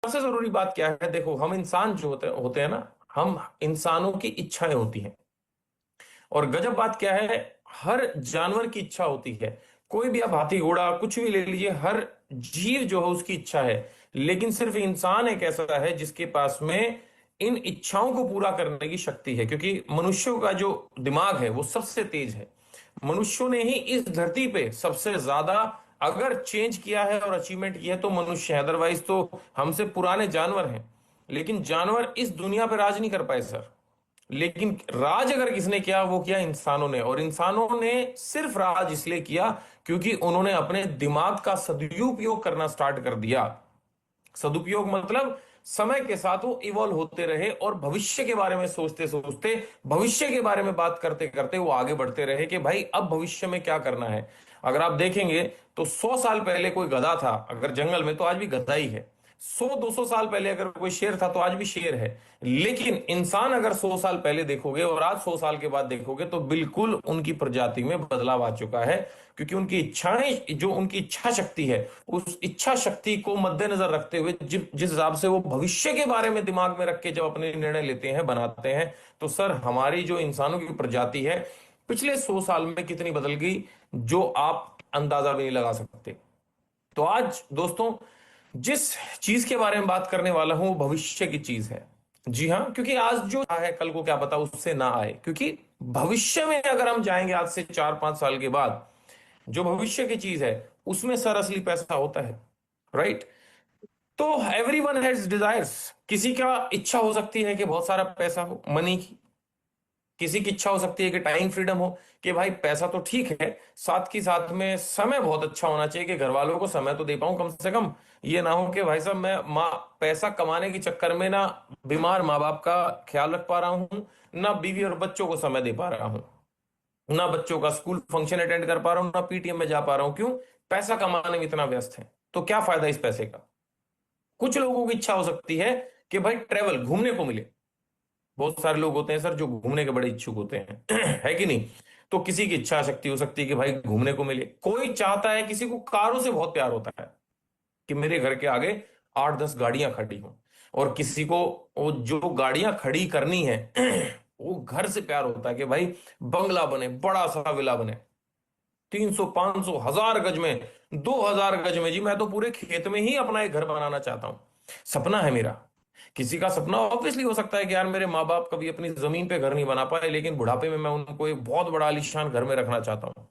सबसे जरूरी बात क्या है, देखो हम इंसान जो होते होते हैं ना, हम इंसानों की इच्छाएं होती हैं। और गजब बात क्या है, हर जानवर की इच्छा होती है। कोई भी आप हाथी घोड़ा कुछ भी ले लीजिए, हर जीव जो है उसकी इच्छा है। लेकिन सिर्फ इंसान एक ऐसा है जिसके पास में इन इच्छाओं को पूरा करने की शक्ति है, क्योंकि मनुष्यों का जो दिमाग है वो सबसे तेज है। मनुष्यों ने ही इस धरती पे सबसे ज्यादा अगर चेंज किया है और अचीवमेंट किया है तो मनुष्य है, अदरवाइज तो हमसे पुराने जानवर हैं। लेकिन जानवर इस दुनिया पे राज नहीं कर पाए सर। लेकिन राज अगर किसने किया, वो किया इंसानों ने। और इंसानों ने सिर्फ राज इसलिए किया क्योंकि उन्होंने अपने दिमाग का सदुपयोग करना स्टार्ट कर दिया। सदुपयोग मतलब समय के साथ वो इवॉल्व होते रहे और भविष्य के बारे में सोचते सोचते, भविष्य के बारे में बात करते करते वो आगे बढ़ते रहे कि भाई अब भविष्य में क्या करना है। अगर आप देखेंगे तो 100 साल पहले कोई गधा था अगर जंगल में, तो आज भी गधा ही है। 100-200 साल पहले अगर कोई शेर था तो आज भी शेर है। लेकिन इंसान अगर 100 साल पहले देखोगे और आज 100 साल के बाद देखोगे तो बिल्कुल उनकी प्रजाति में बदलाव आ चुका है। क्योंकि उनकी इच्छाएं, जो उनकी इच्छा शक्ति है, उस इच्छा शक्ति को मद्देनजर रखते हुए जिस हिसाब से वो भविष्य के बारे में दिमाग में रख के जब अपने निर्णय लेते हैं, बनाते हैं, तो सर हमारी जो इंसानों की प्रजाति है पिछले 100 साल में कितनी बदल गई, जो आप अंदाजा भी नहीं लगा सकते। तो आज दोस्तों, जिस चीज के बारे में बात करने वाला हूं वो भविष्य की चीज है। जी हाँ, क्योंकि आज जो है कल को क्या पता उससे ना आए। क्योंकि भविष्य में अगर हम जाएंगे आज से 4-5 साल के बाद, जो भविष्य की चीज है उसमें सर असली पैसा होता है। राइट। तो एवरी वन हैज डिजायर्स। किसी का इच्छा हो सकती है कि बहुत सारा पैसा हो, मनी की। किसी की इच्छा हो सकती है कि टाइम फ्रीडम हो, कि भाई पैसा तो ठीक है, साथ की साथ में समय बहुत अच्छा होना चाहिए कि घर वालों को समय तो दे पाऊं कम से कम। ये ना हो कि भाई साहब मैं माँ पैसा कमाने के चक्कर में ना बीमार माँ बाप का ख्याल रख पा रहा हूँ, ना बीवी और बच्चों को समय दे पा रहा हूँ, ना बच्चों का स्कूल फंक्शन अटेंड कर पा रहा हूँ, ना पीटीएम में जा पा रहा हूँ। क्यों? पैसा कमाने में इतना व्यस्त है। तो क्या फायदा इस पैसे का? कुछ लोगों की इच्छा हो सकती है कि भाई ट्रेवल, घूमने को मिले। बहुत सारे लोग होते हैं सर जो घूमने के बड़े इच्छुक होते हैं है कि नहीं? तो किसी की इच्छा शक्ति हो सकती है कि भाई घूमने को मिले। कोई चाहता है, किसी को कारों से बहुत प्यार होता है कि मेरे घर के आगे 8-10 गाड़ियां खड़ी हों। और किसी को वो जो गाड़ियां खड़ी करनी है वो घर से प्यार होता है कि भाई बंगला बने, बड़ा सा विला बने, 300, 500, 1000 गज में, 2000 गज में। जी मैं तो पूरे खेत में ही अपना एक घर बनाना चाहता हूं। सपना है मेरा। किसी का सपना ऑब्वियसली हो सकता है कि यार मेरे माँ बाप कभी अपनी जमीन पे घर नहीं बना पाए, लेकिन बुढ़ापे में मैं उनको एक बहुत बड़ा आलीशान घर में रखना चाहता हूँ।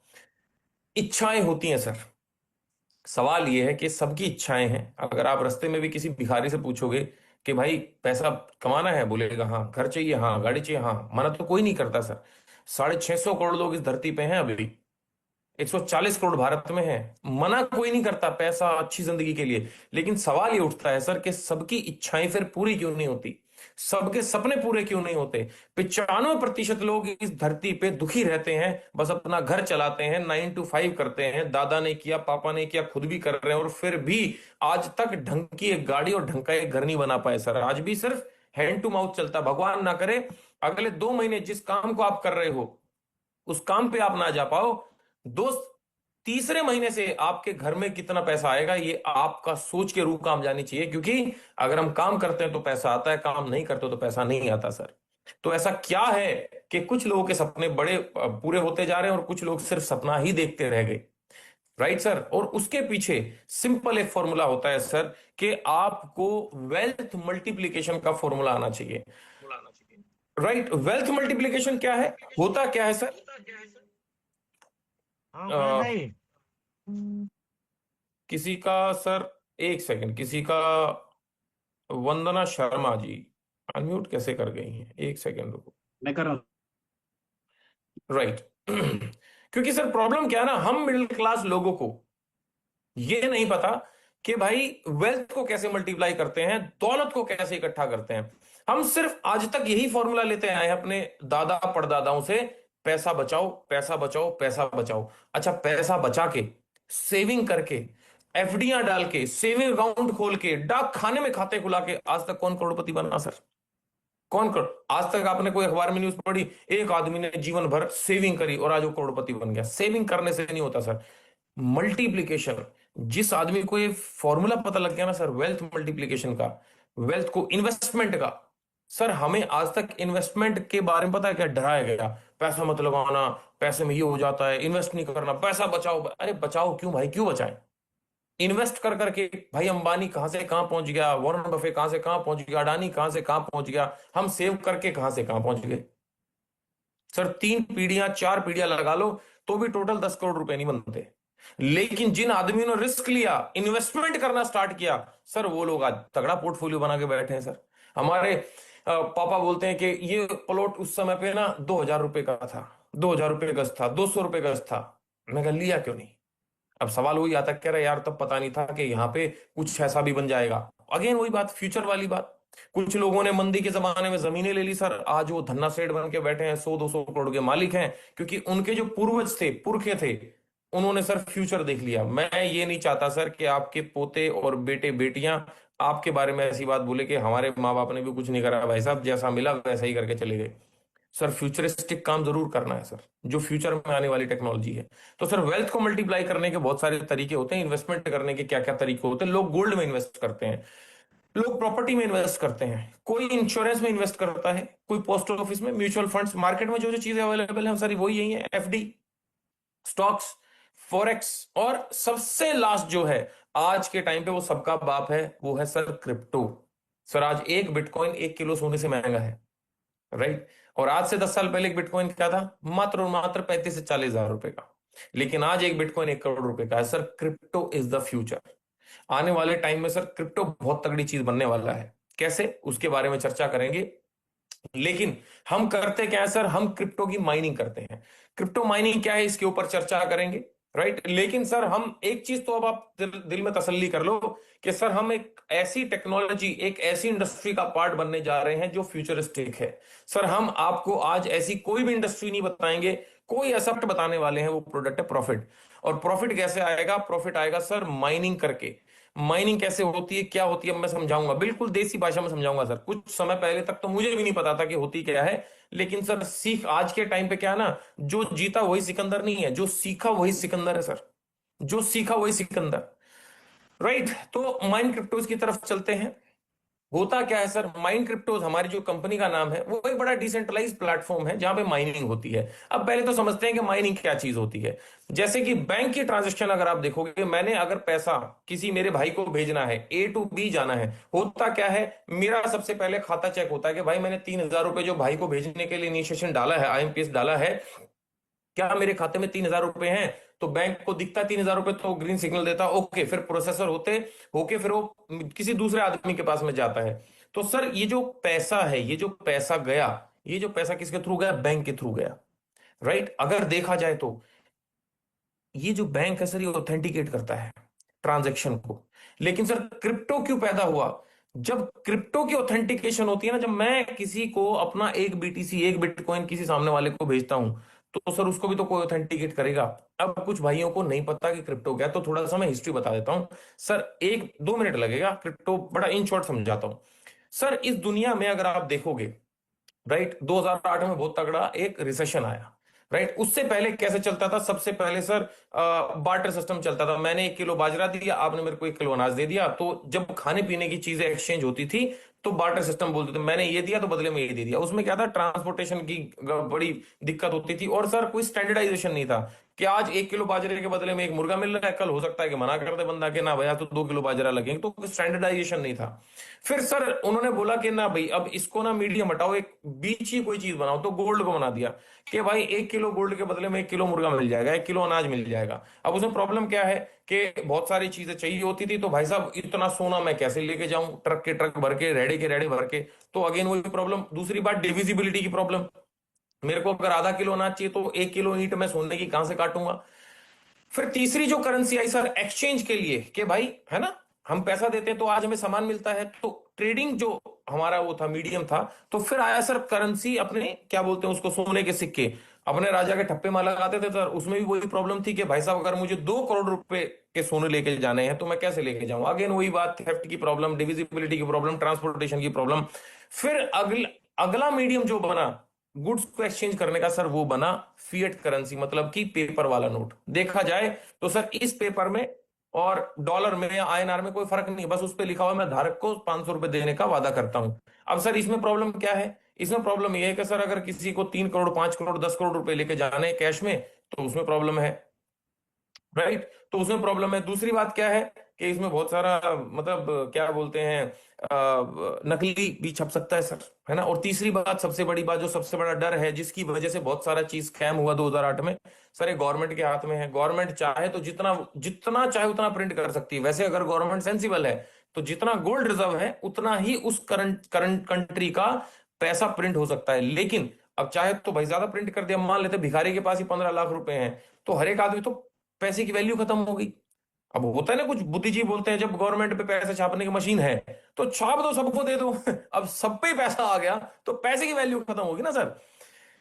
इच्छाएं होती हैं सर। सवाल ये है कि सबकी इच्छाएं हैं। अगर आप रास्ते में भी किसी भिखारी से पूछोगे कि भाई पैसा कमाना है, बोलेगा हाँ। घर चाहिए, हाँ। गाड़ी चाहिए, हाँ। मना तो कोई नहीं करता सर। 650 करोड़ लोग इस धरती पे हैं अभी, 140 करोड़ भारत में है। मना कोई नहीं करता पैसा अच्छी जिंदगी के लिए। लेकिन सवाल ये उठता है सर कि सबकी इच्छाएं फिर पूरी क्यों नहीं होती? सबके सपने पूरे क्यों नहीं होते? 95% लोग इस धरती पे दुखी रहते हैं, बस अपना घर चलाते हैं, 9 to 5 करते हैं। दादा ने किया, पापा ने किया, खुद भी कर रहे हैं, और फिर भी आज तक ढंग की एक गाड़ी और ढंग का एक घर नहीं बना पाए सर। आज भी सिर्फ हैंड टू माउथ चलता। भगवान ना करे अगले 2 महीने जिस काम को आप कर रहे हो उस काम पे आप ना जा पाओ, दोस्त। तीसरे महीने से आपके घर में कितना पैसा आएगा ये आपका सोच के रूह काम जानी चाहिए। क्योंकि अगर हम काम करते हैं तो पैसा आता है, काम नहीं करते तो पैसा नहीं आता सर। तो ऐसा क्या है कि कुछ लोगों के सपने बड़े पूरे होते जा रहे हैं और कुछ लोग सिर्फ सपना ही देखते रह गए? Right sir. और उसके पीछे सिंपल एक फॉर्मूला होता है सर, कि आपको वेल्थ मल्टीप्लीकेशन का फॉर्मूला आना चाहिए। राइट। वेल्थ मल्टीप्लीकेशन क्या है, होता क्या है सर? हाँ उपेंद्र अ, भाई। किसी का सर, एक सेकंड, किसी का वंदना शर्मा जी अनम्यूट कैसे कर गई हैं? एक सेकंड रुको। मैं कर रहा हूँ। राइट। क्योंकि सर प्रॉब्लम क्या है ना, हम मिडिल क्लास लोगों को ये नहीं पता कि भाई वेल्थ को कैसे मल्टीप्लाई करते हैं, दौलत को कैसे इकट्ठा करते हैं। हम सिर्फ आज तक यही फॉर्मूला लेते आए हैं अपने दादा परदादाओं से, पैसा बचाओ, पैसा बचाओ, पैसा बचाओ। अच्छा, पैसा बचा के, सेविंग करके, एफडीआं डाल के, सेविंग अकाउंट खोल के, डाक खाने में खाते खुला के, आज तक कौन करोड़पति बना सर? कौन कर? आज तक आपने कोई अखबार में न्यूज पढ़ी एक आदमी ने जीवन भर सेविंग करी और आज वो करोड़पति बन गया? सेविंग करने से नहीं होता सर। मल्टीप्लीकेशन, जिस आदमी को ये फॉर्मूला पता लग गया ना सर, वेल्थ मल्टीप्लीकेशन का, वेल्थ को इन्वेस्टमेंट का। सर हमें आज तक इन्वेस्टमेंट के बारे में पता है क्या डराया गया? पैसा मत लगाना, पैसे में ये हो जाता है, इन्वेस्ट नहीं करना, पैसा बचाओ। अरे बचाओ क्यों भाई, क्यों बचाएं? इन्वेस्ट कर करके भाई अंबानी कहां से कहां पहुंच गया, वॉरेन बफे कहां से कहां पहुंच गया, अडानी कहां से कहां पहुंच गया, हम सेव करके कहां से कहां पहुंच गए। सर 3 पीढ़ियां 4 पीढ़ियां लगा लो तो भी टोटल 10 करोड़ रुपए नहीं बनते। लेकिन जिन आदमियों ने रिस्क लिया, इन्वेस्टमेंट करना स्टार्ट किया, सर वो लोग आज तगड़ा पोर्टफोलियो बना के बैठे हैं सर। हमारे पापा बोलते हैं कि ये प्लॉट उस समय पे ना 2,000 रुपए का था, 2,000 रुपए गज था, 200 रुपए गज था। मैं कह लिया क्यों नहीं? अब सवाल वही आता, कह रहा यार तब पता नहीं था कि यहाँ पे कुछ ऐसा भी बन जाएगा। अगेन वही बात, फ्यूचर वाली बात। कुछ लोगों ने मंदी के जमाने में जमीनें ले ली सर, आज वो धन्ना सेठ बन के बैठे हैं, 100-200 करोड़ के मालिक हैं, क्योंकि उनके जो पूर्वज थे, पुरखे थे, उन्होंने सर फ्यूचर देख लिया। मैं ये नहीं चाहता सर कि आपके पोते और बेटे बेटियां आपके बारे में ऐसी बात बोले कि हमारे माँ बाप ने भी कुछ नहीं करा भाई साहब, जैसा मिला वैसा ही करके चले गए। सर फ्यूचरिस्टिक काम जरूर करना है सर, जो फ्यूचर में आने वाली टेक्नोलॉजी है। तो सर वेल्थ को मल्टीप्लाई करने के बहुत सारे तरीके होते हैं, इन्वेस्टमेंट करने के क्या क्या तरीके होते हैं। लोग गोल्ड में इन्वेस्ट करते हैं, लोग प्रॉपर्टी में इन्वेस्ट करते हैं, कोई इंश्योरेंस में इन्वेस्ट करता है, कोई पोस्ट ऑफिस में, म्यूचुअल फंड्स, मार्केट में जो जो चीजें अवेलेबल है सारी वही यही है, एफडी, स्टॉक्स, फॉरेक्स। और सबसे लास्ट जो है आज के टाइम पे वो सबका बाप है, वो है सर क्रिप्टो। सर आज एक बिटकॉइन 1 किलो सोने से महंगा है, राइट? और आज से 10 साल पहले एक बिटकॉइन क्या था? मात्र और मात्र 35 से 40 हजार रुपए का। लेकिन आज एक बिटकॉइन 1 करोड़ रुपए का है। Sir crypto is the future. आने वाले टाइम में सर क्रिप्टो बहुत तगड़ी चीज बनने वाला है। कैसे, उसके बारे में चर्चा करेंगे। लेकिन हम करते क्या है सर, हम क्रिप्टो की माइनिंग करते हैं। क्रिप्टो माइनिंग क्या है इसके ऊपर चर्चा करेंगे, राइट? लेकिन सर हम एक चीज तो अब आप दिल में तसल्ली कर लो कि सर हम एक ऐसी टेक्नोलॉजी, एक ऐसी इंडस्ट्री का पार्ट बनने जा रहे हैं जो फ्यूचरिस्टिक है। सर हम आपको आज ऐसी कोई भी इंडस्ट्री नहीं बताएंगे, कोई ऐसा बताने वाले हैं, वो प्रोडक्ट है प्रॉफिट। और प्रॉफिट कैसे आएगा? प्रॉफिट आएगा सर माइनिंग करके। माइनिंग कैसे होती है, क्या होती है, मैं समझाऊंगा, बिल्कुल देसी भाषा में समझाऊंगा सर। कुछ समय पहले तक तो मुझे भी नहीं पता था कि होती क्या है। लेकिन सर सीख, आज के टाइम पे क्या है ना, जो जीता वही सिकंदर नहीं है, जो सीखा वही सिकंदर है सर। जो सीखा वही सिकंदर, राइट? तो माइंड क्रिप्टोज की तरफ चलते हैं। होता क्या है सर, माइंड क्रिप्टोज हमारी जो कंपनी का नाम है, वो एक बड़ा डिसेंट्रलाइज प्लेटफॉर्म है जहां पे माइनिंग होती है। अब पहले तो समझते हैं कि माइनिंग क्या चीज होती है। जैसे कि बैंक की ट्रांजैक्शन अगर आप देखोगे, मैंने अगर पैसा किसी मेरे भाई को भेजना है, ए टू बी जाना है, होता क्या है, मेरा सबसे पहले खाता चेक होता है कि भाई मैंने 3,000 रुपए जो भाई को भेजने के लिए इनिशिएशन डाला है, आईएमपीएस डाला है, क्या मेरे खाते में 3,000 रुपए हैं? तो बैंक को दिखता है 3,000 रुपए, तो ग्रीन सिग्नल देता, ओके। फिर प्रोसेसर होते होके फिर वो किसी दूसरे आदमी के पास में जाता है। तो सर ये जो पैसा है, ये जो पैसा गया, ये जो पैसा किसके थ्रू गया? बैंक के थ्रू गया, राइट? अगर देखा जाए तो ये जो बैंक है सर, ये ऑथेंटिकेट करता है ट्रांजैक्शन को। लेकिन सर क्रिप्टो क्यों पैदा हुआ? जब क्रिप्टो की ऑथेंटिकेशन होती है ना, जब मैं किसी को अपना एक बीटीसी, एक बिटकॉइन किसी सामने वाले को भेजता हूं, तो सर उसको भी तो कोई ऑथेंटिकेट करेगा। अब कुछ भाइयों को नहीं पता कि क्रिप्टो क्या है, तो थोड़ा सा मैं हिस्ट्री बता देता हूं सर, 1-2 मिनट लगेगा, क्रिप्टो बड़ा इन शॉर्ट समझाता हूं। सर इस दुनिया में अगर आप देखोगे, राइट, 2008 में बहुत तगड़ा एक रिसेशन आया, राइट? उससे पहले कैसे चलता था? सबसे पहले सर बार्टर सिस्टम चलता था। मैंने 1 किलो बाजरा दिया, आपने मेरे को 1 किलो अनाज दे दिया। तो जब खाने पीने की चीजें एक्सचेंज होती थी, तो बार्टर सिस्टम बोलते थे, मैंने ये दिया तो बदले में ये दे दिया। उसमें क्या था, ट्रांसपोर्टेशन की बड़ी दिक्कत होती थी। और सर कोई स्टैंडर्डाइजेशन नहीं था कि आज 1 किलो बाजरे के बदले में एक मुर्गा मिल रहा है, कल हो सकता है कि मना कर दे बंदा कि ना भैया तो 2 किलो बाजरा लगेंगे। तो स्टैंडर्डाइजेशन नहीं था। फिर सर उन्होंने बोला कि ना भाई अब इसको ना मीडियम हटाओ, एक बीच ही कोई चीज बनाओ। तो गोल्ड को बना दिया कि भाई 1 किलो गोल्ड के बदले में 1 किलो मुर्गा मिल जाएगा, 1 किलो अनाज मिल जाएगा। अब उसमें प्रॉब्लम क्या है कि बहुत सारी चीजें चाहिए होती थी, तो भाई साहब इतना सोना मैं कैसे लेके जाऊं, ट्रक के ट्रक भर के, रेड़े के रेड़े भर के। तो अगेन वही प्रॉब्लम। दूसरी बात, डिविजिबिलिटी की प्रॉब्लम। मेरे को अगर आधा किलो अनाज चाहिए, तो 1 किलो ईंट मैं सोने की कहां से काटूंगा? फिर तीसरी जो करेंसी आई सर एक्सचेंज के लिए, कि भाई है ना, हम पैसा देते हैं तो आज हमें सामान मिलता है, तो ट्रेडिंग जो हमारा वो था, मीडियम था। तो फिर आया सर करेंसी, अपने क्या बोलते हैं उसको, सोने के सिक्के। अपने राजा के ठप्पे मार लगाते थे सर, उसमें भी वही प्रॉब्लम थी कि भाई साहब अगर मुझे 2 करोड़ रुपए के सोने लेके जाने हैं, तो मैं कैसे लेके जाऊं? अगेन वही बात, थेफ्ट की प्रॉब्लम, डिविजिबिलिटी की प्रॉब्लम, ट्रांसपोर्टेशन की प्रॉब्लम। फिर अगला अगला मीडियम जो बना गुड्स को एक्सचेंज करने का सर, वो बना फिएट करेंसी, मतलब कि पेपर वाला नोट। देखा जाए तो सर इस पेपर में और डॉलर में या आईएनआर में कोई फर्क नहीं, बस उस पर लिखा हुआ है मैं धारक को 500 रुपए देने का वादा करता हूं। अब सर इसमें प्रॉब्लम क्या है? इसमें प्रॉब्लम यह है कि सर अगर किसी को 3 करोड़, 5 करोड़, 10 करोड़ रुपए लेके जाने हैं कैश में, तो उसमें प्रॉब्लम है, राइट? तो उसमें प्रॉब्लम है। दूसरी बात क्या है कि इसमें बहुत सारा मतलब क्या बोलते हैं, नकली भी छप सकता है सर, है ना। और तीसरी बात, सबसे बड़ी बात, जो सबसे बड़ा डर है जिसकी वजह से बहुत सारा चीज स्कैम हुआ 2008 में, सर ये गवर्नमेंट के हाथ में है। गवर्नमेंट चाहे तो जितना जितना चाहे उतना प्रिंट कर सकती है। वैसे अगर गवर्नमेंट सेंसिबल है तो जितना गोल्ड रिजर्व है उतना ही उस करंट करंट कंट्री का पैसा प्रिंट हो सकता है। लेकिन अब चाहे तो भाई ज्यादा प्रिंट कर दिया, मान लेते भिखारी के पास ही 15 लाख रुपए हैं, तो हर एक आदमी तो पैसे की वैल्यू खत्म हो गई। अब होता है ना, कुछ बुद्धिजीवी बोलते हैं जब गवर्नमेंट पे पैसे छापने की मशीन है तो छाप दो, सबको दे दो। अब सब पे पैसा आ गया तो पैसे की वैल्यू खत्म होगी ना सर।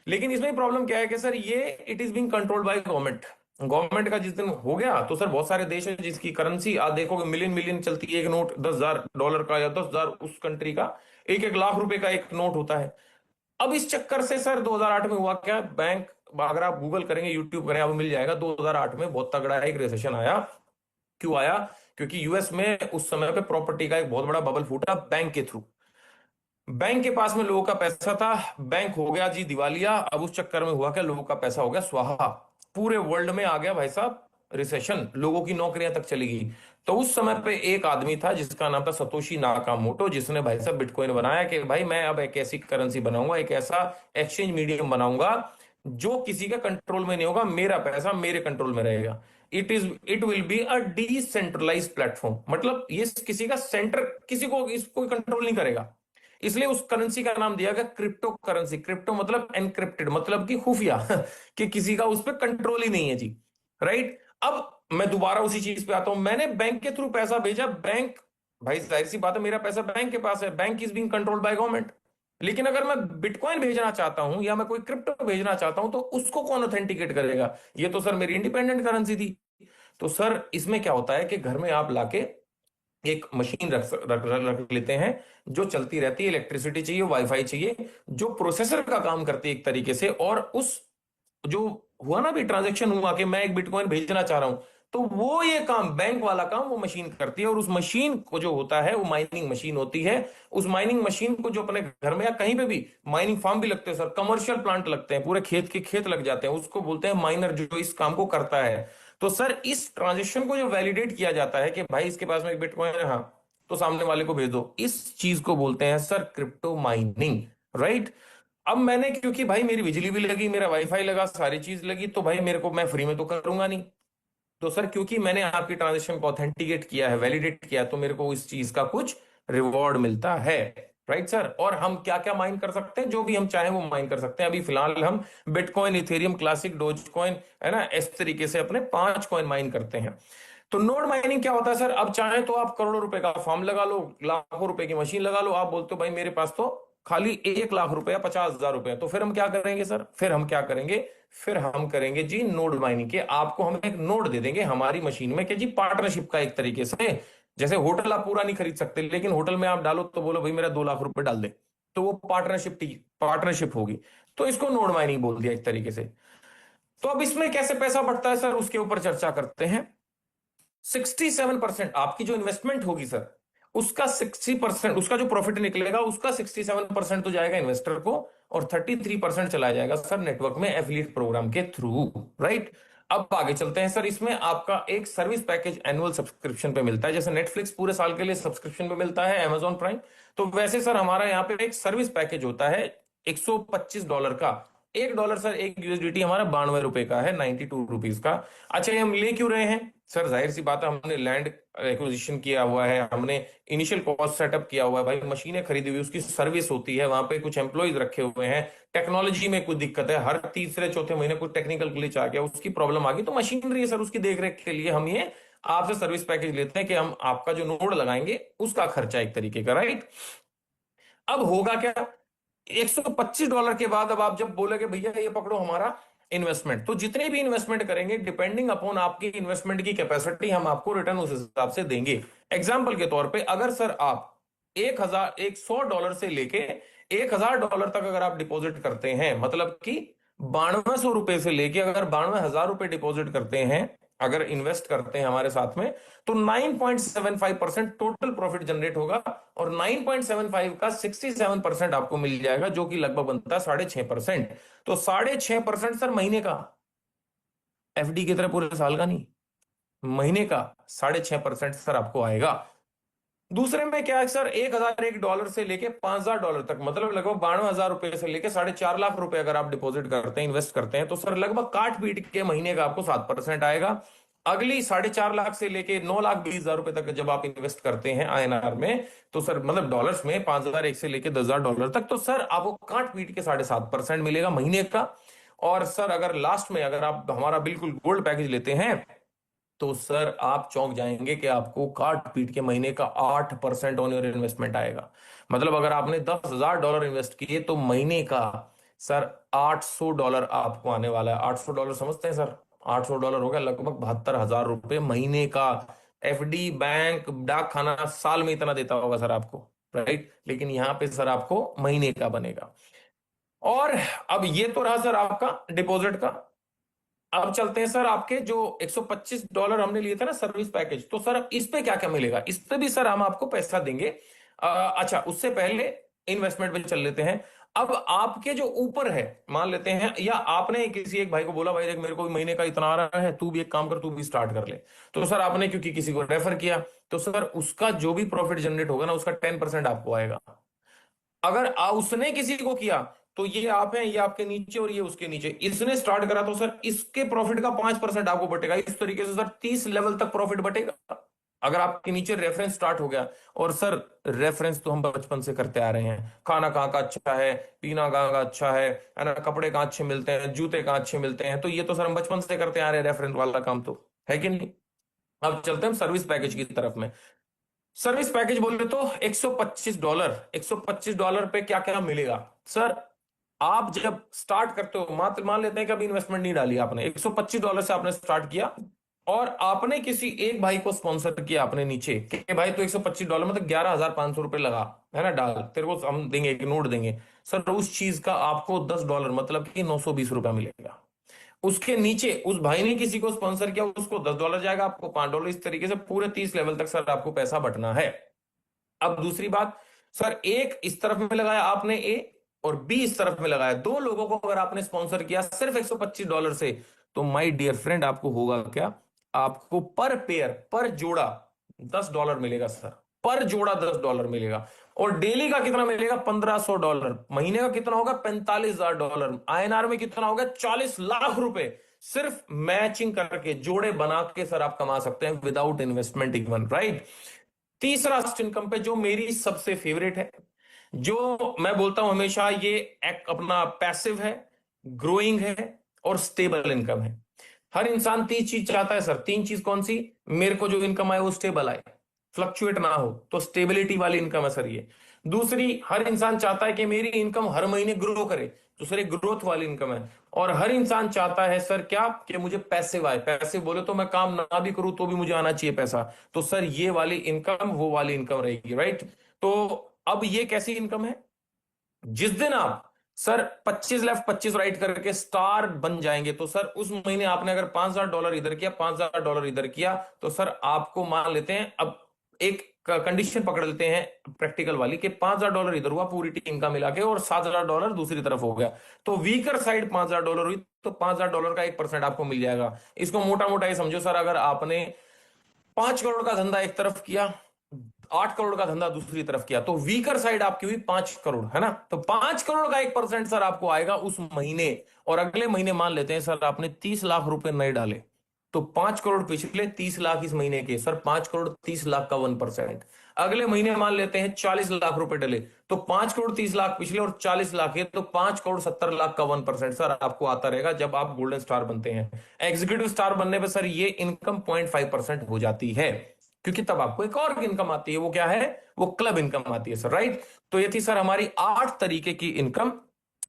लेकिन इसमें प्रॉब्लम क्या है कि सर ये it is being controlled by government. Government का जिस दिन हो गया तो सर बहुत सारे देश है जिसकी करेंसी आप देखोगे मिलियन मिलियन चलती है। एक नोट 10,000 डॉलर का या 10,000 उस कंट्री का, एक एक लाख रुपए का एक नोट होता है। अब इस चक्कर से सर 2008 में हुआ क्या, बैंक, अगर आप गूगल करेंगे, यूट्यूब करें, आपको मिल जाएगा, 2008 में बहुत तगड़ा एक रिसेशन आया। क्यों आया? क्योंकि यूएस में उस समय पे प्रॉपर्टी का एक बहुत बड़ा बबल फूटा बैंक के थ्रू। बैंक के पास में लोगों का पैसा था, बैंक हो गया जी दिवालिया। अब उस चक्कर में हुआ क्या, लोगों का पैसा हो गया स्वाहा। पूरे वर्ल्ड में आ गया भाई साहब रिसेशन, लोगों की नौकरियां तक चली गई। तो उस समय पे एक आदमी था जिसका नाम था सतोशी नाकामोटो, जिसने भाई साहब बिटकॉइन बनाया कि भाई मैं अब एक ऐसी करेंसी बनाऊंगा, एक ऐसा एक्सचेंज मीडियम बनाऊंगा जो किसी का कंट्रोल में नहीं होगा, मेरा पैसा मेरे कंट्रोल में रहेगा। It will be a decentralised platform, मतलब ये किसी का सेंटर, किसी को इसको कंट्रोल नहीं करेगा। इसलिए उस करेंसी का नाम दिया गया क्रिप्टो करेंसी। क्रिप्टो मतलब एनक्रिप्टेड, मतलब कि खुफिया, कि किसी का उस पर कंट्रोल ही नहीं है जी, राइट। अब मैं दोबारा उसी चीज पे आता हूं, मैंने बैंक के थ्रू पैसा भेजा, बैंक, भाई जाहिर सी बात है मेरा पैसा बैंक के पास है, bank is being controlled by government. लेकिन अगर मैं बिटकॉइन भेजना चाहता हूं या मैं कोई क्रिप्टो भेजना चाहता हूं तो उसको कौन ऑथेंटिकेट करेगा? ये तो सर मेरी इंडिपेंडेंट करेंसी थी। तो सर इसमें क्या होता है कि घर में आप लाके एक मशीन रख लेते हैं जो चलती रहती है, इलेक्ट्रिसिटी चाहिए, वाईफाई चाहिए, जो प्रोसेसर का काम करती है एक तरीके से। और उस जो हुआ ना भी ट्रांजैक्शन हुआ कि मैं एक बिटकॉइन भेजना चाह रहा हूं, तो वो ये काम, बैंक वाला काम, वो मशीन करती है। और उस मशीन को जो होता है वो माइनिंग मशीन होती है। उस माइनिंग मशीन को जो अपने घर में या कहीं पे भी, माइनिंग फार्म भी लगते हैं सर, कमर्शियल प्लांट लगते हैं, पूरे खेत के खेत लग जाते हैं, उसको बोलते हैं माइनर, जो इस काम को करता है। तो सर इस ट्रांजेक्शन को जो वैलिडेट किया जाता है कि भाई इसके पास में एक बिटकॉइन है, हाँ, तो सामने वाले को भेज दो, इस चीज को बोलते हैं सर क्रिप्टो माइनिंग, राइट। अब मैंने, क्योंकि भाई मेरी बिजली भी लगी, मेरा वाईफाई लगा, सारी चीज लगी, तो भाई मेरे को, मैं फ्री में तो करूंगा नहीं। तो सर क्योंकि मैंने आपकी ट्रांजेक्शन को ऑथेंटिकेट किया है, वैलिडेट किया है, तो मेरे को इस चीज का कुछ रिवॉर्ड मिलता है, राइट सर। और हम क्या क्या माइन कर सकते हैं, जो भी हम चाहें वो माइन कर सकते हैं। अभी फिलहाल हम bitcoin, Ethereum, classic, dose coin, है ना, इस तरीके से अपने 5 कॉइन माइन करते हैं। तो नोड माइनिंग क्या होता है सर, अब चाहे तो आप करोड़ों रुपए का फॉर्म लगा लो, लाखों रुपए की मशीन लगा लो, आप बोलते हो भाई मेरे पास तो खाली 1 लाख रुपए या 50,000 रुपए, तो फिर हम क्या करेंगे सर, फिर हम क्या करेंगे, फिर हम करेंगे जी नोड माइनिंग के। आपको हम एक नोड दे देंगे हमारी मशीन में कि जी पार्टनरशिप का एक तरीके से, जैसे होटल आप पूरा नहीं खरीद सकते, लेकिन होटल में आप डालो तो बोलो भाई मेरा 2 लाख रुपए डाल दे, तो वो पार्टनरशिप होगी। तो इसको नोड माइनिंग बोल दिया एक तरीके से। तो अब इसमें कैसे पैसा बढ़ता है सर, उसके ऊपर चर्चा करते हैं। 67% आपकी जो इन्वेस्टमेंट होगी सर, उसका 60%, उसका जो प्रॉफिट निकलेगा उसका 67% तो जाएगा इन्वेस्टर को, और 33% चला जाएगा सर नेटवर्क में एफिलिएट प्रोग्राम के थ्रू, राइट। अब आगे चलते हैं सर, इसमें आपका एक सर्विस पैकेज एनुअल सब्सक्रिप्शन पे मिलता है, जैसे नेटफ्लिक्स पूरे साल के लिए सब्सक्रिप्शन पे मिलता है, अमेजॉन प्राइम, तो वैसे सर हमारा यहाँ पे एक सर्विस पैकेज होता है $125 का। $1 सर, एक यूएसडीटी हमारा 92 रुपए का है, 92 रुपीज का। अच्छा ये हम ले क्यों रहे हैं सर, जाहिर सी बात है, हमने लैंड एक्विजिशन किया हुआ है, हमने इनिशियल कॉस्ट सेटअप किया हुआ है, भाई मशीनें खरीदी हुई, उसकी सर्विस होती है, वहां पे कुछ एम्प्लॉयज रखे हुए हैं, टेक्नोलॉजी में कोई दिक्कत है, हर तीसरे चौथे महीने कोई टेक्निकल ग्लिच आ गया, उसकी प्रॉब्लम आ गई, तो मशीनरी है सर, उसकी देखरेख के लिए हम ये आपसे सर्विस पैकेज लेते हैं कि हम आपका जो नोड लगाएंगे उसका खर्चा एक तरीके का, राइट। अब होगा क्या, $125 के बाद अब आप जब बोलोगे भैया ये पकड़ो हमारा इन्वेस्टमेंट, तो जितने भी इन्वेस्टमेंट करेंगे डिपेंडिंग अपॉन आपकी इन्वेस्टमेंट की कैपेसिटी, हम आपको रिटर्न उस हिसाब से देंगे। एग्जाम्पल के तौर पे अगर सर आप 100 डॉलर से लेके $1,000 तक अगर आप डिपॉजिट करते हैं, मतलब कि 9200 रुपए से लेके अगर 92,000 रुपए डिपॉजिट करते हैं, अगर इन्वेस्ट करते हैं हमारे साथ में, तो 9.75% टोटल प्रॉफिट जनरेट होगा, और 9.75 का 67% आपको मिल जाएगा, जो कि लगभग बनता है 6.5%। तो 6.5% सर महीने का, एफडी की तरह पूरे साल का नहीं, महीने का 6.5% सर आपको आएगा। दूसरे में क्या है सर, $1,001 से लेके $5,000 तक, मतलब लगभग 92,000 रुपए से लेके 4.5 लाख रुपए अगर आप डिपॉजिट करते हैं, इन्वेस्ट करते हैं, तो सर लगभग काट पीट के महीने का आपको 7% आएगा। अगली 4.5 लाख से लेके 9,20,000 रुपए तक जब आप इन्वेस्ट करते हैं आईएनआर में, तो सर मतलब डॉलर्स में 5,001 से लेके $10,000 तक, तो सर आपको काट पीट के 7.5% मिलेगा महीने का। और सर अगर लास्ट में अगर आप हमारा बिल्कुल गोल्ड पैकेज लेते हैं, तो सर आप चौंक जाएंगे कि आपको काट पीट के महीने का 8% ऑन योर इन्वेस्टमेंट आएगा। मतलब अगर आपने $10,000 इन्वेस्ट किए, तो महीने का सर $800 आपको आने वाला है। $800 समझते हैं सर, $800 हो गया लगभग 72,000 रुपए महीने का। एफडी, बैंक, डाक खाना साल में इतना देता होगा सर आपको, राइट, लेकिन यहां पे सर आपको महीने का बनेगा। और अब ये तो रहा सर आपका डिपॉजिट का। अब चलते हैं सर आपके जो $125 हमने लिए थे ना सर्विस पैकेज, तो सर इस पे क्या क्या मिलेगा, इस पे भी सर हम आपको पैसा देंगे। अच्छा, उससे पहले इन्वेस्टमेंट पे चल लेते हैं। अब आपके जो ऊपर है, मान लेते हैं, या आपने किसी एक भाई को बोला, भाई देख मेरे को भी महीने का इतना आ रहा है, तू भी एक काम कर, तू भी स्टार्ट कर ले। तो सर आपने क्योंकि किसी को रेफर किया, तो सर उसका जो भी प्रॉफिट जनरेट होगा ना, उसका 10% आपको आएगा। अगर उसने किसी को किया, तो ये आप हैं, ये आपके नीचे और ये उसके नीचे, इसने स्टार्ट करा, तो सर इसके प्रॉफिट का 5% आपको बटेगा। इस तरीके से सर 30 लेवल तक प्रॉफिट बटेगा। अगर आपके नीचे रेफरेंस स्टार्ट हो गया, और सर रेफरेंस तो हम बचपन से करते आ रहे हैं, खाना कहाँ का अच्छा है, पीना कहाँ का अच्छा है ना, कपड़े कहाँ अच्छे मिलते हैं, जूते कहाँ अच्छे मिलते हैं, तो ये तो सर हम बचपन से करते आ रहे हैं, रेफरेंस वाला काम तो है कि नहीं। अब चलते हैं हम सर्विस पैकेज की तरफ में। सर्विस पैकेज बोले तो $125 पे क्या क्या मिलेगा सर। आप जब स्टार्ट करते हो, मात्र मान लेते हैं कि अभी इन्वेस्टमेंट नहीं डाली आपने, $125 से आपने स्टार्ट किया, और आपने किसी एक भाई को स्पॉन्सर किया अपने नीचे कि भाई तो $125 मतलब $11,500 लगा, है ना, डाल, तेरे को हम देंगे, एक नोट देंगे। सर उस चीज का आपको $10 मतलब कि $920 मिलेगा। उसके नीचे उस भाई ने किसी को स्पॉन्सर किया, उसको $10 जाएगा, आपको $5, इस तरीके से पूरे 30 लेवल तक सर आपको पैसा बटना है। अब दूसरी बात, सर एक इस तरफ में लगाया आपने ए, और बी इस तरफ में लगाया, दो लोगों को अगर आपने स्पॉन्सर किया सिर्फ $125 से, तो माय डियर फ्रेंड आपको होगा क्या, आपको पर पेयर, पर जोड़ा $10 मिलेगा सर, पर जोड़ा $10 मिलेगा। और डेली का कितना मिलेगा, $1,500। महीने का कितना होगा, $45,000। आईएनआर में कितना होगा, 40 लाख रुपए। सिर्फ मैचिंग करके जोड़े बना के सर आप कमा सकते हैं विदाउट इन्वेस्टमेंट इवन, राइट। तीसरा इनकम पे जो मेरी सबसे फेवरेट है, जो मैं बोलता हूं हमेशा, ये एक अपना पैसिव है, ग्रोइंग है, और स्टेबल इनकम है। हर इंसान 3 चीज चाहता है सर। 3 चीज कौन सी, मेरे को जो इनकम आए वो स्टेबल आए, फ्लक्चुएट ना हो, तो स्टेबिलिटी वाली इनकम है सर ये। दूसरी, हर इंसान चाहता है कि मेरी इनकम हर महीने ग्रो करे, तो सर ये ग्रोथ वाली इनकम है। और हर इंसान चाहता है सर क्या, कि मुझे पैसे आए, पैसे बोले तो मैं काम ना भी करूं तो भी मुझे आना चाहिए पैसा, तो सर ये वाली इनकम वो वाली इनकम रहेगी, राइट। तो अब ये कैसी इनकम है, जिस दिन आप सर 25 लेफ्ट 25 राइट करके स्टार बन जाएंगे, तो सर उस महीने आपने अगर $5,000 इधर किया, $5,000 इधर किया, तो सर आपको मान लेते हैं, अब एक कंडीशन पकड़ लेते हैं प्रैक्टिकल वाली, कि $5,000 इधर हुआ पूरी टीम का मिला के, और $7,000 दूसरी तरफ हो गया, तो वीकर साइड $5,000 हुई, तो $5,000 का 1% आपको मिल जाएगा। इसको मोटा मोटा ये समझो सर, अगर आपने 5 करोड़ का धंधा एक तरफ किया, 8 करोड़ का धंधा दूसरी तरफ किया, तो वीकर साइड आपकी हुई 5 करोड़, है ना। तो 5 करोड़ का 1% सर आपको आएगा उस महीने। और अगले महीने मान लेते हैं सर आपने 30 लाख रुपए नए डाले, तो 5 करोड़ पिछले, 30 लाख इस महीने के, सर 5 करोड़ 30 लाख का 1%। अगले महीने मान लेते हैं 40 लाख रुपए डले, तो 5 करोड़ 30 लाख पिछले और 40 लाख ये, तो 5 करोड़ 70 लाख का 1% सर आपको आता रहेगा जब आप गोल्डन स्टार बनते हैं। एग्जीक्यूटिव स्टार बनने पर सर ये इनकम 0.5% हो जाती है, क्योंकि तब आपको एक और इनकम आती है, वो क्या है, वो क्लब इनकम आती है सर, राइट। तो ये थी सर हमारी 8 तरीके की इनकम।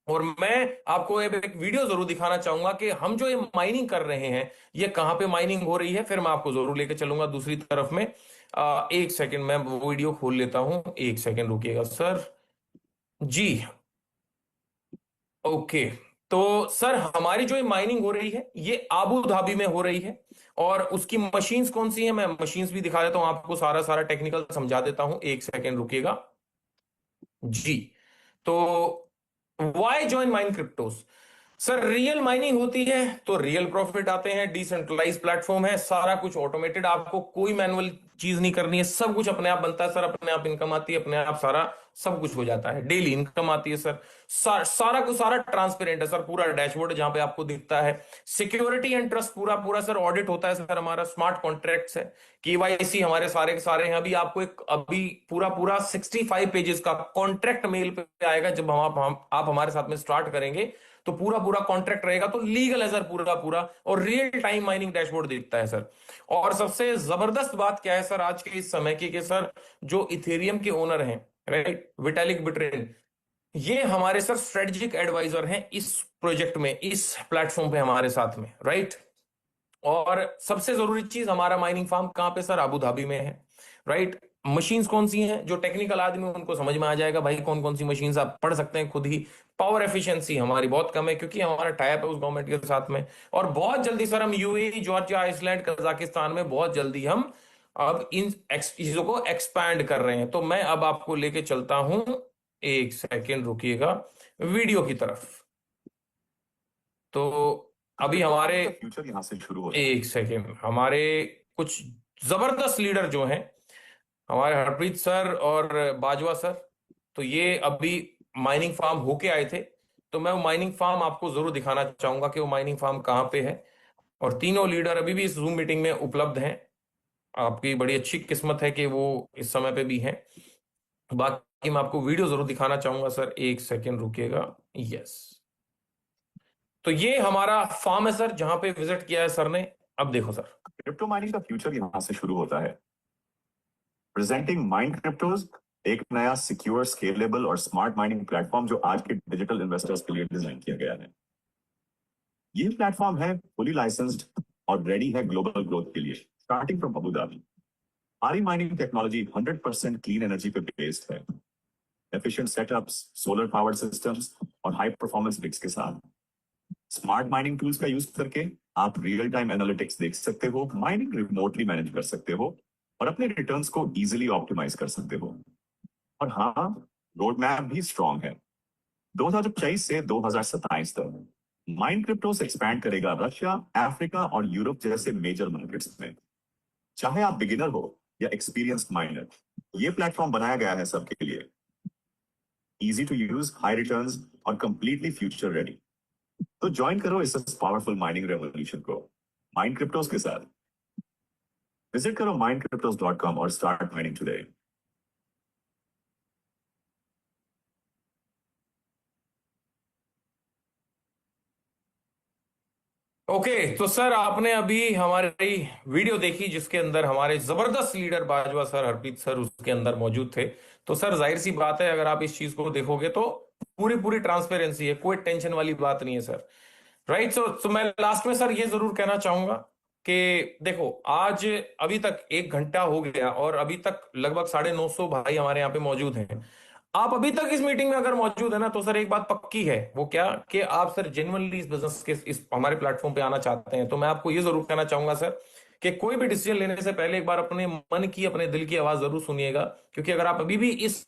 और मैं आपको एक वीडियो जरूर दिखाना चाहूंगा कि हम जो ये माइनिंग कर रहे हैं, ये कहां पे माइनिंग हो रही है, फिर मैं आपको जरूर लेके चलूंगा दूसरी तरफ में। एक सेकंड, मैं वो वीडियो खोल लेता हूं, एक सेकंड रुकिएगा सर जी। ओके, तो सर हमारी जो माइनिंग हो रही है ये आबू धाबी में हो रही है। और उसकी मशीन्स कौन सी हैं, मैं मशीन्स भी दिखा देता हूं आपको, सारा सारा टेक्निकल समझा देता हूं, एक सेकेंड रुकिएगा जी। तो why join Mind Cryptos? Sir real mining होती है तो रियल प्रॉफिट आते हैं, डिसेंट्रलाइज प्लेटफॉर्म है, सारा कुछ ऑटोमेटेड, आपको कोई मैनुअल चीज नहीं करनी है, सब कुछ अपने आप बनता है सर, अपने आप इनकम आती है, अपने आप सारा सब कुछ हो जाता है, डेली इनकम आती है सर। सारा कुछ सारा ट्रांसपेरेंट है सर, पूरा डैशबोर्ड जहां पे आपको दिखता है। सिक्योरिटी एंड ट्रस्ट पूरा पूरा सर ऑडिट होता है सर, हमारा स्मार्ट कॉन्ट्रैक्ट्स है, केवाईसी हमारे सारे के सारे हैं। अभी आपको एक अभी पूरा पूरा 65 पेजेस का कॉन्ट्रैक्ट मेल पे आएगा जब आप हमारे साथ में स्टार्ट करेंगे, तो पूरा पूरा कॉन्ट्रैक्ट रहेगा, तो लीगल है सर पूरा पूरा, और रियल टाइम माइनिंग डैशबोर्ड दिखता है सर। और सबसे जबरदस्त बात क्या है सर आज के इस समय की, कि सर जो इथेरियम के ओनर हैं, राइट, विटालिक बिट्रेन, ये हमारे सर स्ट्रेटेजिक एडवाइजर हैं इस प्रोजेक्ट में, इस प्लेटफॉर्म पे हमारे साथ में, राइट। और सबसे जरूरी चीज, हमारा माइनिंग फार्म कहां पे सर? अबू धाबी में है, राइट। मशीन्स कौन सी हैं? जो टेक्निकल आदमी उनको समझ में आ जाएगा भाई कौन कौन सी मशीन्स, आप पढ़ सकते हैं खुद ही। पावर एफिशिएंसी हमारी बहुत कम है क्योंकि हमारा टाइप है उस गवर्नमेंट के साथ में। और बहुत जल्दी सर हम यूएई, जॉर्जिया, आइसलैंड, कजाकिस्तान में बहुत जल्दी हम अब इन चीजों को एक्सपैंड कर रहे हैं। तो मैं अब आपको लेके चलता हूं, एक सेकेंड रुकिएगा, वीडियो की तरफ। तो अभी हमारे फ्यूचर यहां से शुरू हो, एक सेकेंड, हमारे कुछ जबरदस्त लीडर जो हैं, हमारे हरप्रीत सर और बाजवा सर, तो ये अभी माइनिंग फार्म होके आए थे। तो मैं वो माइनिंग फार्म आपको जरूर दिखाना चाहूंगा कि वो माइनिंग फार्म कहाँ पे है। और तीनों लीडर अभी भी इस जूम मीटिंग में उपलब्ध हैं। आपकी बड़ी अच्छी किस्मत है कि वो इस समय पे भी हैं। बाकी मैं आपको वीडियो जरूर दिखाना चाहूंगा सर, एक सेकेंड रुकिएगा। यस, तो ये हमारा फार्म है सर जहां पे विजिट किया है सर ने। अब देखो सर, क्रिप्टो माइनिंग का फ्यूचर यहां से शुरू होता है। प्रेजेंटिंग माइंड क्रिप्टोज, एक नया सिक्योर, स्केलेबल और स्मार्ट माइनिंग प्लेटफॉर्म जो आज के डिजिटल इन्वेस्टर्स के लिए डिजाइन किया गया है। ये प्लेटफॉर्म है फुली लाइसेंस्ड और रेडी है ग्लोबल ग्रोथ के लिए, स्टार्टिंग फ्रॉम अबू धाबी। हमारी माइनिंग टेक्नोलॉजी 100% क्लीन एनर्जी पे बेस्ड है, efficient setups, solar powered systems और हाई परफॉर्मेंस रिग्स के साथ। स्मार्ट माइनिंग टूल्स का यूज करके आप रियल टाइम एनालिटिक्स देख सकते हो, माइनिंग रिमोटली मैनेज कर सकते हो और अपने रिटर्न्स को इजीली ऑप्टिमाइज कर सकते हो। और हाँ, रोड मैप भी स्ट्रांग है। 2024 से 2027 तक माइन क्रिप्टोस एक्सपैंड करेगा रशिया, अफ्रीका और यूरोप जैसे मेजर मार्केट्स में। चाहे आप बिगिनर हो या एक्सपीरियंस्ड माइनर, ये प्लेटफॉर्म बनाया गया है सबके लिए। Easy to use, high returns और कंप्लीटली फ्यूचर रेडी। तो ज्वाइन करो इस पावरफुल माइनिंग रेवोल्यूशन को माइंड क्रिप्टोस के साथ। विजिट करो mindcryptos.com और स्टार्ट माइनिंग टुडे। ओके, तो सर आपने अभी हमारी वीडियो देखी जिसके अंदर हमारे जबरदस्त leader Bajwa sir, Harpreet sir उसके अंदर मौजूद थे। तो सर जाहिर सी बात है, अगर आप इस चीज को देखोगे तो पूरी पूरी ट्रांसपेरेंसी है, कोई टेंशन वाली बात नहीं है सर, राइट। सो मैं लास्ट में सर ये जरूर कहना चाहूंगा कि देखो, आज अभी तक 1 घंटा हो गया और अभी तक लगभग 950 भाई हमारे यहाँ पे मौजूद हैं। आप अभी तक इस मीटिंग में अगर मौजूद है ना, तो सर एक बात पक्की है, वो क्या, कि आप सर जेन्युइनली इस बिजनेस के इस हमारे प्लेटफॉर्म पे आना चाहते हैं। तो मैं आपको ये जरूर कहना चाहूंगा सर कि कोई भी डिसीजन लेने से पहले एक बार अपने मन की, अपने दिल की आवाज जरूर सुनिएगा। क्योंकि अगर आप अभी भी इस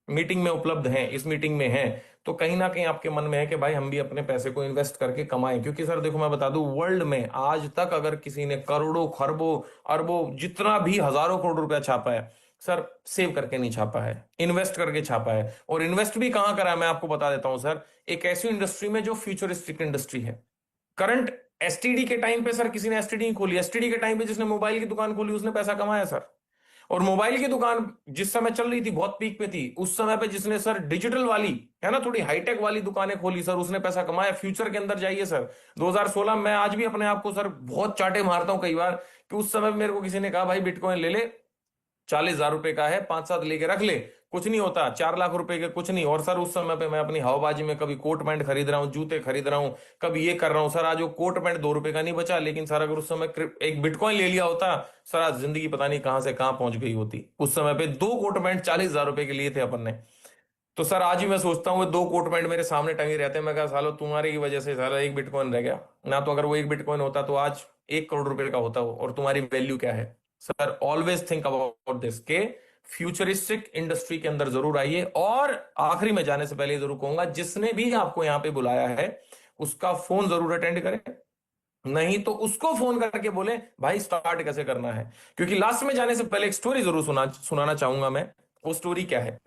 मीटिंग में उपलब्ध हैं, इस मीटिंग में हैं, तो कहीं ना कहीं आपके मन में है कि भाई हम भी अपने पैसे को इन्वेस्ट करके कमाएं। क्योंकि सर देखो, मैं बता दूं, वर्ल्ड में आज तक अगर किसी ने करोड़ों, खरबों, अरबों, जितना भी हजारों करोड़ रुपया छापा है सर, सेव करके नहीं छापा है, इन्वेस्ट करके छापा है। और इन्वेस्ट भी कहां करा है मैं आपको बता देता हूं सर, एक ऐसी इंडस्ट्री में जो फ्यूचरिस्टिक इंडस्ट्री है। करंट एसटीडी के टाइम पे सर किसी ने एसटीडी नहीं खोली, एसटीडी के टाइम पे जिसने मोबाइल की दुकान खोली उसने पैसा कमाया सर। और मोबाइल की दुकान जिस समय चल रही थी, बहुत पीक पे थी, उस समय पे जिसने सर डिजिटल वाली, है ना, थोड़ी हाईटेक वाली दुकानें खोली सर, उसने पैसा कमाया। फ्यूचर के अंदर जाइए सर, 2016, मैं आज भी अपने आप को सर बहुत चाटे मारता हूं कई बार, कि उस समय मेरे को किसी ने कहा भाई बिटकॉइन ले ले, 40,000 रुपए का है, 5-7 लेके रख ले, कुछ नहीं होता, 4 लाख रुपए के कुछ नहीं। और सर उस समय पे मैं अपनी हवाबाजी में कभी कोट पैंट खरीद रहा हूँ, जूते खरीद रहा हूँ, कभी ये कर रहा हूँ सर। आज वो कोट पैंट 2 रुपए का नहीं बचा, लेकिन सर अगर उस समय एक बिटकॉइन ले लिया होता सर, आज जिंदगी पता नहीं कहां से कहां पहुंच गई होती। उस समय पे 2 कोट पैंट 40,000 रुपए के लिए थे अपन ने। तो सर आज ही मैं सोचता हूँ, वो दो कोट पैंट मेरे सामने टंगे रहते हैं, मैं कहा सालो तुम्हारी की वजह से साला एक बिटकॉइन रह गया ना, तो अगर वो एक बिटकॉइन होता तो आज 1 करोड़ रुपए का होता वो, और तुम्हारी वैल्यू क्या है। Sir always think about this के फ्यूचरिस्टिक इंडस्ट्री के अंदर जरूर आइए। और आखिरी में जाने से पहले जरूर कहूंगा, जिसने भी आपको यहाँ पे बुलाया है उसका फोन जरूर अटेंड करें, नहीं तो उसको फोन करके बोले भाई स्टार्ट कैसे करना है। क्योंकि लास्ट में जाने से पहले एक स्टोरी जरूर सुनाना चाहूंगा मैं। वो स्टोरी क्या है,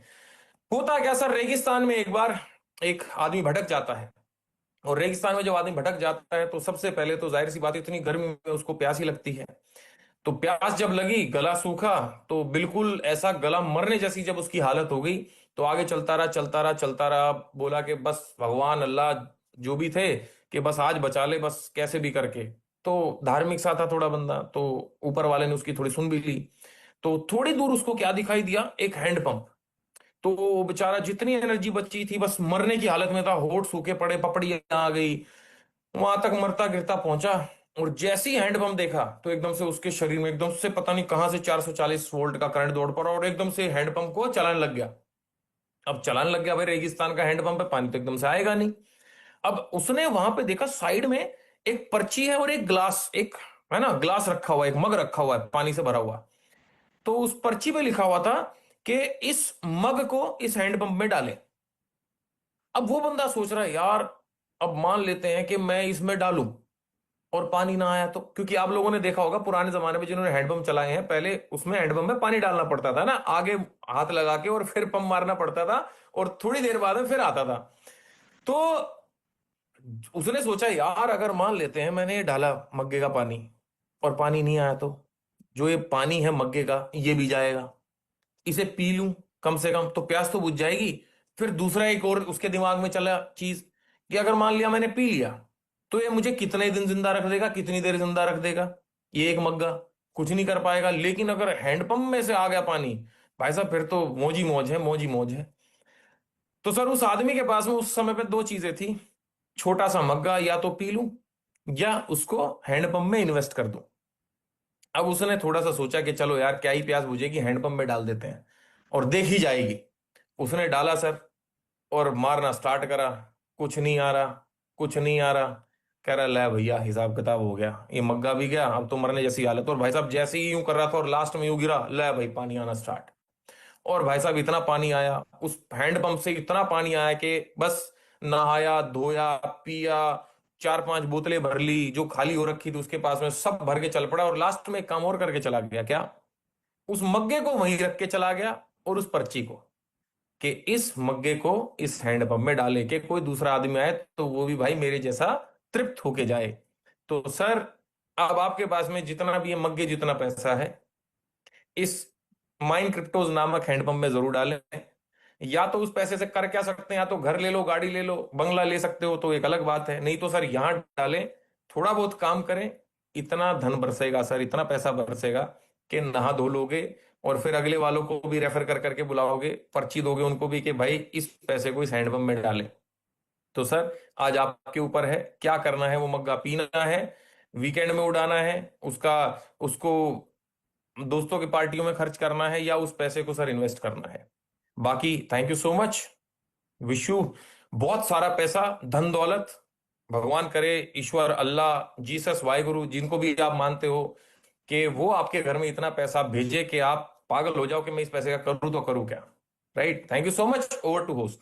होता क्या सर, रेगिस्तान में एक बार एक आदमी भटक जाता है। और रेगिस्तान में जब आदमी भटक जाता है तो सबसे पहले तो जाहिर सी बात है, इतनी गर्मी में उसको प्यास ही लगती है। तो प्यास जब लगी, गला सूखा, तो बिल्कुल ऐसा गला मरने जैसी जब उसकी हालत हो गई, तो आगे चलता रहा चलता रहा चलता रहा, बोला कि बस भगवान अल्लाह जो भी थे, कि बस आज बचा ले बस कैसे भी करके। तो धार्मिक सा था थोड़ा बंदा, तो ऊपर वाले ने उसकी थोड़ी सुन भी ली। तो थोड़ी दूर उसको क्या दिखाई दिया, एक हैंडपंप। तो वो बेचारा जितनी एनर्जी बची थी बस मरने की हालत में था, होठ सूखे पड़े, पपड़ियां आ गई, वहां तक मरता गिरता पहुंचा। और जैसे ही हैंडपंप देखा तो एकदम से उसके शरीर में एकदम से पता नहीं कहां से 440 वोल्ट का करंट दौड़ पड़ा, और एकदम से हैंडपंप को चलाने लग गया। अब चलाने लग गया, भाई रेगिस्तान का हैंडपंप है, पानी तो एकदम से आएगा नहीं। अब उसने वहां पे देखा साइड में एक पर्ची है और एक ग्लास, एक है ना ग्लास रखा हुआ है, एक मग रखा हुआ है पानी से भरा हुआ। तो उस पर्ची पे लिखा हुआ था कि इस मग को इस हैंडपंप में डालें। अब वो बंदा सोच रहा है यार, अब मान लेते हैं कि मैं इसमें डालूं और पानी ना आया तो, क्योंकि आप लोगों ने देखा होगा पुराने जमाने में जिन्होंने हैंडपंप चलाए हैं, पहले उसमें हैंडपंप में पानी डालना पड़ता था ना, आगे हाथ लगा के और फिर पंप मारना पड़ता था, और थोड़ी देर बाद में फिर आता था। तो उसने सोचा यार अगर मान लेते हैं मैंने ये डाला मग्गे का पानी और पानी नहीं आया, तो जो ये पानी है मग्गे का ये भी जाएगा, इसे पी लूं कम से कम तो प्यास तो बुझ जाएगी। फिर दूसरा एक और उसके दिमाग में चला चीज, कि अगर मान लिया मैंने पी लिया तो ये मुझे कितने दिन जिंदा रख देगा, कितनी देर जिंदा रख देगा, ये एक मग्गा कुछ नहीं कर पाएगा। लेकिन अगर हैंडपंप में से आ गया पानी, भाई साहब फिर तो मौज ही मौज है, मौज ही मौज है। तो सर उस आदमी के पास में उस समय पे दो चीजें थी, छोटा सा मग्गा या तो पी लूं या उसको हैंडपंप में इन्वेस्ट कर दूं। अब उसने थोड़ा सा सोचा कि चलो यार क्या ही प्यास बुझेगी, हैंडपंप में डाल देते हैं और देख ही जाएगी। उसने डाला सर और मारना स्टार्ट करा, कुछ नहीं आ रहा, कुछ नहीं आ रहा। कह रहा ले भैया हिसाब किताब हो गया, ये मग्गा भी गया, अब तो मरने जैसी हालत। और भाई साहब जैसे ही यूं कर रहा था और लास्ट में यूं गिरा, ले भाई पानी आना स्टार्ट। और भाई साहब इतना पानी आया उस हैंडपंप से, इतना पानी आया कि बस नहाया धोया पिया, 4-5 बोतलें भर ली जो खाली हो रखी थी उसके पास में, सब भर के चल पड़ा। और लास्ट में एक काम और करके चला गया, क्या, उस मग्गे को वहीं रख के चला गया और उस पर्ची को, कि इस मग्गे को इस हैंडपंप में डाले कि कोई दूसरा आदमी आए तो वो भी भाई मेरे जैसा तृप्त होके जाए। तो सर अब आपके पास में जितना भी है मग्गे जितना पैसा है, इस माइन क्रिप्टोज नामक हैंडपंप में जरूर डालें। या तो उस पैसे से कर क्या सकते हैं, या तो घर ले लो, गाड़ी ले लो, बंगला ले सकते हो तो एक अलग बात है, नहीं तो सर यहां डालें, थोड़ा बहुत काम करें, इतना धन बरसेगा सर, इतना पैसा बरसेगा कि नहा धो लोगे। और फिर अगले वालों को भी रेफर कर करके बुलाओगे, पर्ची दोगे उनको भी कि भाई इस पैसे को इस हैंडपंप में डाले। तो सर आज आपके ऊपर है, क्या करना है, वो मग्गा पीना है, वीकेंड में उड़ाना है उसका, उसको दोस्तों की पार्टियों में खर्च करना है, या उस पैसे को सर इन्वेस्ट करना है। बाकी thank you so much, wish you बहुत सारा पैसा, धन दौलत, भगवान करे, ईश्वर, अल्लाह, जीसस, वाहिगुरु, जिनको भी आप मानते हो, कि वो आपके घर में इतना पैसा भेजे कि आप पागल हो जाओ कि मैं इस पैसे का करूं तो करूं क्या। Right, thank you so much, over to host.